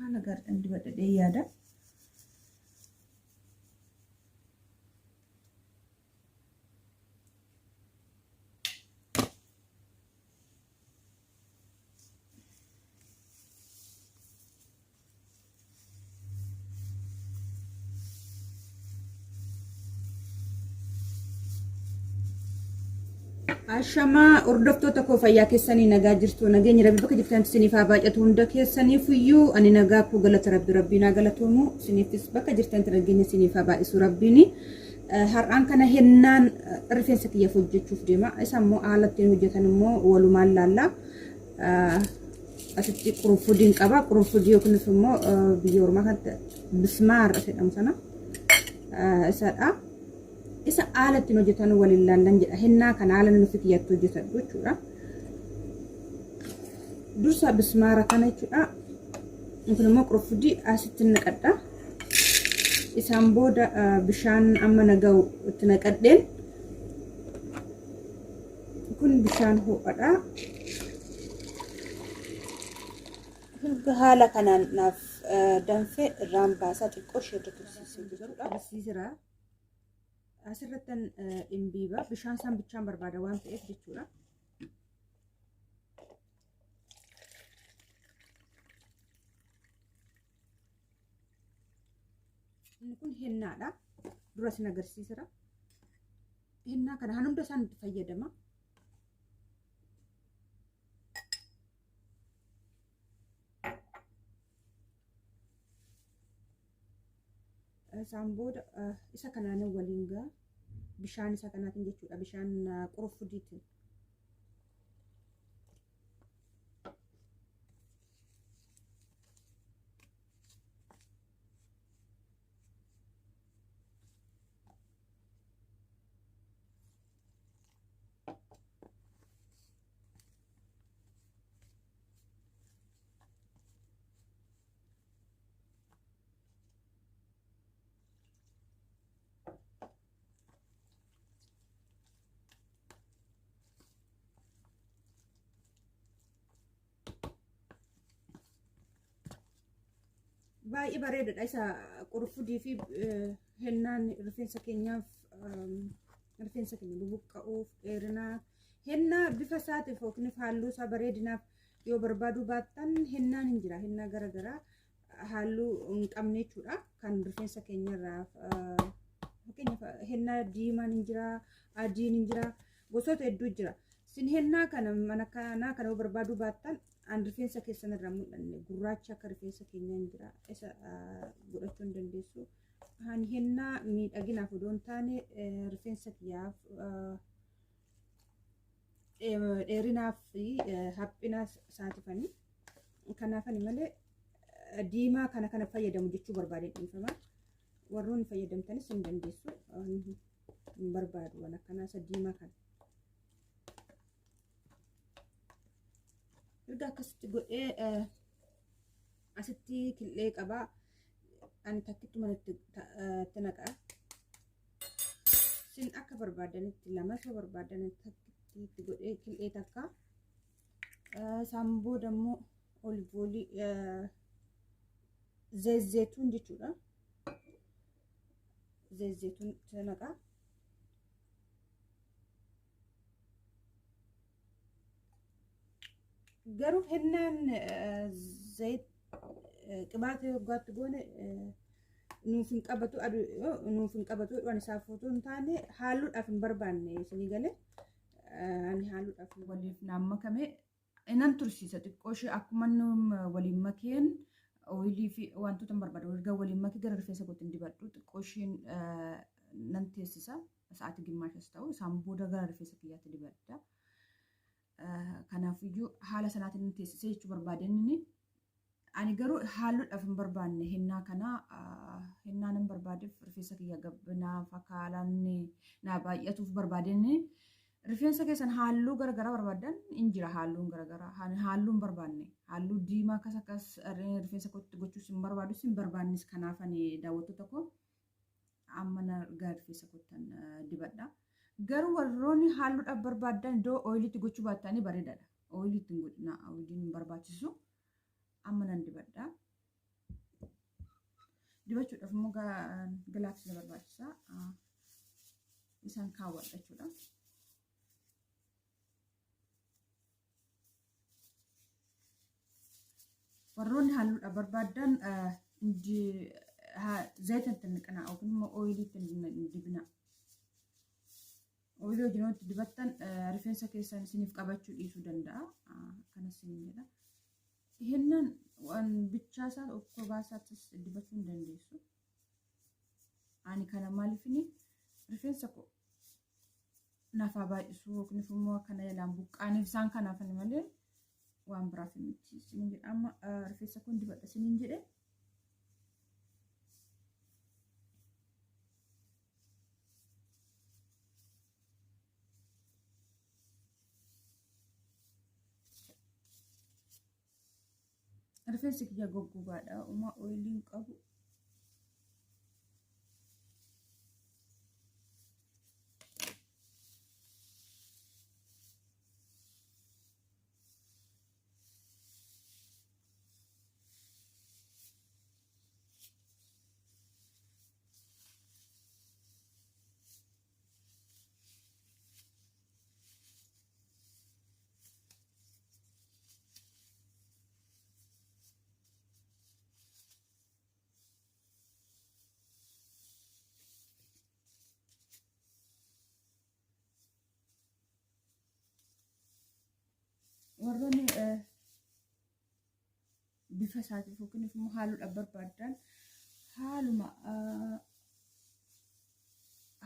haala gaariidhaan dibadhee yaada. Ashama hordoftoota koo fayyaa keessanii nagaa jirtu nageenya rabbi bakka jirtan isiniif haa baay'atu hunda keessaniif iyyuu ani nagaa koo galata rabbii naa galatoomu isiniifis bakka jirtan nageenya isiniif haa baay'isu rabbiini har'aan kana hennaan rifeensa kiyya hojjechuuf deema isa immoo haala ittiin hojjetan immoo walumaan laalla asitti qurunfudiin qaba qurunfudii yookiin immoo biyya ormaa kanatti bismaar jedhamu sana isadha. Isa haala ittiin hojjetan waliin laallan jedha. Hennaa kana haala nuti kiyyatti hojjetan jechuudha. Dursa bismaara kana jechuudha. Kun immoo qurunfudii asitti naqadha. Isaan booda bishaan amma naga'u itti naqadheen. Kun bishaan ho'aadha. Haala kanaan naaf danfee irraan baasaa xiqqoo ishee tursiisee jechuudha. Asirrattan imbiiba bishaan san bichaan barbaada waan ta'eef jechuudha. Inni kun hennaadha. Dura isin agarsiisira. Hennaa kana hunda isaan itti fayyadama. Isaan booda isa kanaan waliin gaa bishaan isa kanaatiin jechuudha bishaan qurunfudiitiin. Baay'ee bareedaadha isa qurunfudii fi hennaan rifeensa keenyaaf rifeensa keenya bubuqqa'uuf dheerinaaf hennaa bifa isaatiif yookiin halluu isaa bareedinaaf yoo barbaadu baattan hennaan hin jira hennaa garaagaraa halluu hin qabne jechuudha kan rifeensa keenyarraa fakkeenyaaf hennaa diimaan hin jira adiin hin jira gosoota hedduu jira sin hennaa kana mana kanaa kana yoo barbaadu baattan an rifeensa keessan irraa mul'anne gurraacha akka rifeensa keenyaa hin jira isa godhachuu hin dandeessu. Ani hennaa miidhaginaaf odoo hin taane rifeensa kiyyaaf dheerinaaf fi haphina saatifanii kanaafani malee diimaa kana fayyadamu jechuu barbaade dhiifama. Warroonni fayyadamtanis hin dandeessu hin barbaadu waan akkanaa isa diimaa kana. Erga akkasitti godhee asitti killee qabaa ani takkitti manatti naqaa sin akka barbaadanitti lama soo barbaadan takkitti godhee killee takka isaan booda immoo oliivoolii zeezeetuun jechuudha zeezeetuun naqaa. Garuu hennaan zayit qibaata yoggaatti goone nuuf hin qabatu waan isaaf otoo hin taane halluudhaaf hin barbaanne isinii galee ani halluudhaaf waliif naan makame nan tursiisa xiqqoo ishee akkuma waliin makeen ooyilii fi wantoota hin barbaadu erga waliin makee gara rifeensa kootti hin dibadhu xiqqoo isheen nan teessisa sa'aatii gimmaashas ta'u isaan booda gara rifeensa kiyyaatti dibadda. Kanaafiyyuu haala sanaatiin teessisee jechuu barbaadanii ani garuu halluudhaaf hin barbaanne hennaa kana hennaa nan barbaadeef rifeensa kiyya gabbinaaf akka haalaan naa baay'atuuf barbaadanii rifeensa keessan halluu garaagaraa barbaadan hin jira halluun garaagaraa halluu hin barbaanne halluu diimaa akkas rifeensa kootti gochuus hin barbaadus hin barbaannis kanaaf ani daawwattoota koo amma gara rifeensa koottan dibadha. Garuu warroonni halluudhaaf barbaadan iddoo ooyiliitti gochuu baattanii bareedaadha. Ooyiliitti hin godhina ooyiliin hin barbaachisu amma nan dibadha. dibachuudhaaf immoo gilaaksii barbaachisaa. Isaan kaawwadha jechuudha. warroonni halluudha barbaadan zayita itti niqnaa yookiin immoo ooyilii itti dibna. Ooyilii wajjin itti dibattan rifeensa keessan isiniif qabachuu dhiisuu danda'a. Kanas isin jedha. Hinnan waan bichaasaa okkoo baasaattis dibachuu hin dandeessu. Ani kana maaliifini rifeensa koo nafaa baay'isuu yookiin immoo kana yalaan buqqaaniif isaan kanaaf malee waan biraaf miti. Isiniin jedha amma rifeensa koo dibadha isiniin jedhe. Rifeensi kiyya goggogaadha. Uma ooyiliin qabu. warroonni bifa isaatiif yookiin immoo halluudha barbaadan haaluma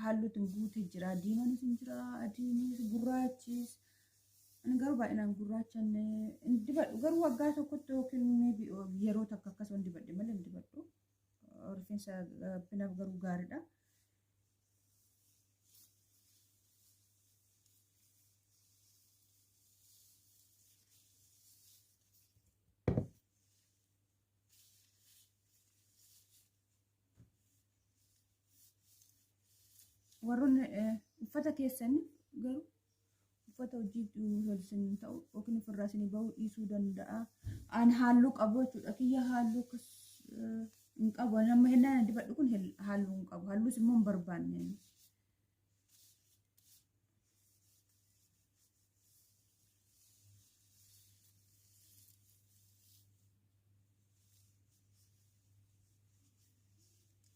halluutiin guutee jira. Diimanis hin jira, adiinis, gurraachis. Ani garuu baay'inaan gurraachan dibadhu. Garuu waggaa tokkotti yookiin yeroo takka akkasuma dibadhe malee hin dibadhu. Rifeensa binaaf garuu gaariidha. warroonni uffata keessanii garuu uffata hojii holsin ta'u yookiin ofirraa isinii bahuu dhiisuu danda'a. Ani halluu qabu jechuudha. Kiyya halluu hin qabu. Nama hennaan dibadhu kun halluu hin qabu. Halluus immoo hin barbaanne.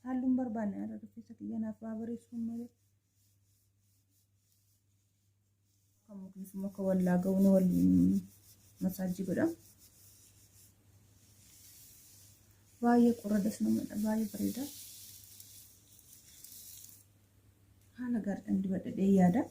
Halluu hin barbaanne rifeensa kiyya naaf bareessuun malee. Mukni muka wallaa ga'uun waliin masaajii godha. Baay'ee qorradas namadha. Baay'ee bareeda. Haala gaariidhaan dibadhee yaada.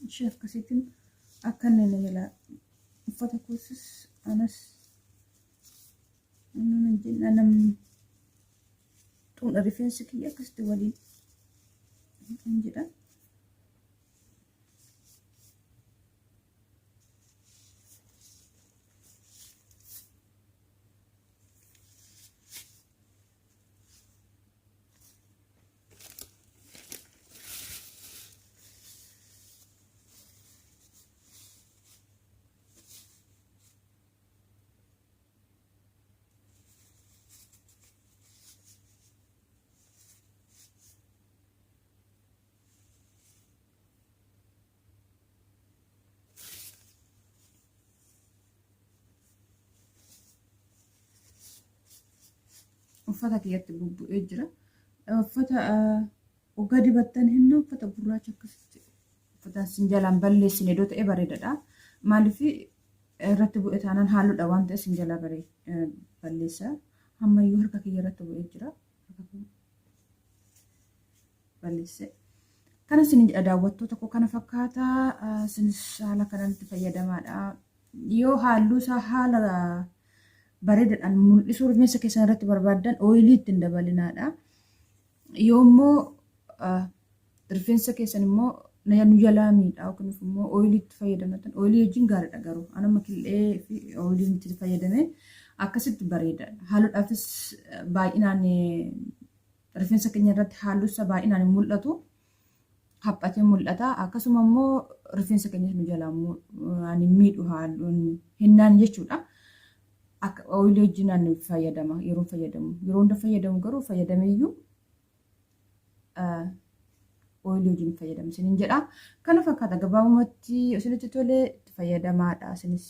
ishee akkasiitiin akka inni jala uffata kuusis anas nam xumura rifeensi kiyya akkasitti waliin hin jedha. uffata kiyyatti bubbu'ee jira. Uffata waggaa dibattan hin uffata gurraacha akkasitti uffata sin jalaan balleessine iddoo ta'e bareedaadha. Maaliif irratti bu'e taanaan halluudha waan ta'e sin jalaa balleessa. Ammayyuu harka kiyya irratti bu'ee jira. Balleesse. Kana sin daawwattoota koo kana fakkaata sin haala kanatti fayyadamaadha. Yoo halluu isaa haala bareedaadhaan mul'isuu rifeensa keessan irratti barbaaddan ooyilii ittiin dabalinaadha. Yoo immoo rifeensa keessan immoo nu jalaa miidhaa yookiin immoo ooyilii itti fayyadamatan ooyilii wajjin gaariidha garuu anuma killee fi ooyilii itti fayyadame akkasitti bareeda. Halluudhaafis baay'inaan rifeensa keenya irratti halluu isaa baay'inaan hin mul'atu. Haphatee mul'ata. Akkasuma immoo rifeensa keenya nu jalaa miidhu halluun hinnaan jechuudha. Akka ooyilii wajjinaan fayyadama yeroo fayyadamu. Yeroo hunda fayyadamu garuu fayyadameeyyuu ooyilii wajjin fayyadamu sinin jedha. Kana fakkaata gabaabumatti isinitti tolee itti fayyadamaadha sinis.